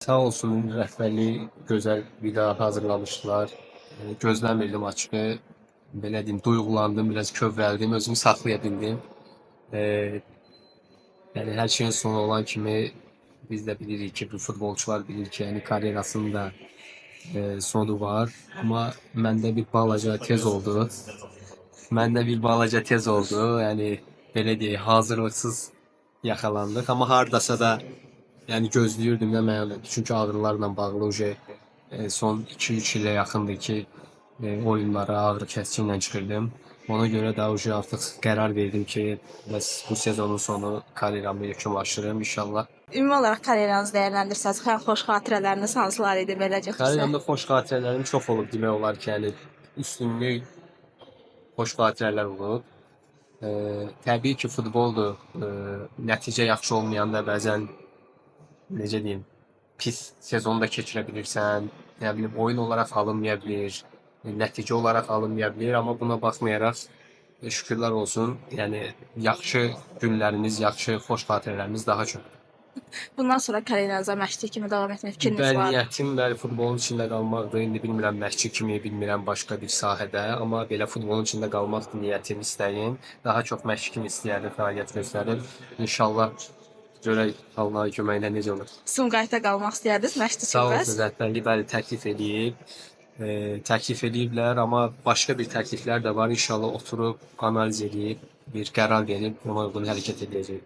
Sağ olsun rəhbərlik gözəl vida hazırlamışdılar. Gözləmirdim açığı. Belə deyim, duyğulandım, biraz kövrəldim, özümü saxlaya bildim. Eee, Yəni hər şeyin sonu olan kimi biz də bilirik ki, bu futbolçular bilir ki, yəni karyerasının da sonu var. Amma məndə bir balaca tez oldu. Məndə bir balaca tez oldu. Yəni belə deyək, hazırlıqsız yaxalandıq. Amma hardasa da yəni gözləyirdim də mən onu. Çünki ağrılarla bağlı son 2-3 ilə yaxındır ki, oyunlara ağrı kəsici ilə çıxırdım. Ona görə də artıq qərar verdim ki, bəs bu sezonun sonu karyeramı yekunlaşdırım inşallah. Ümumi olaraq karyeranızı dəyərləndirsəz, ən xoş xatirələriniz hansılar idi beləcə xüsusən? Karyeramda xoş xatirələrim çox olub demək olar ki, yəni üstünlük xoş xatirələr olub. Təbii ki, futboldur. Nəticə yaxşı olmayanda bəzən necə deyim, pis sezon da keçirə bilirsən. Nə bilim, oyun olaraq alınmaya bilir, nəticə olaraq alınmaya bilir, amma buna baxmayaraq şükürlər olsun. Yəni yaxşı günlərimiz, yaxşı xoş xatirələrimiz daha çoxdur. Bundan sonra karyeranıza məşqçi kimi davam etmək fikriniz Bəli, var? niyyətim bəli futbolun içində qalmaqdır. İndi bilmirəm məşqçi kimi, bilmirəm başqa bir sahədə, amma belə futbolun içində qalmaqdır niyyətim, istəyim. Daha çox məşqçi kimi istəyərdim fəaliyyət göstərir. İnşallah görək Allahın köməyi ilə necə olur. Sumqayıtda qalmaq istəyərdiniz məşqçi Sağ kimi bəs? olsun rəhbərlik bəli təklif eləyiblər, amma başqa bir təkliflər də var. İnşallah oturub analiz edib bir qərar verib ona uyğun hərəkət edəcəyik.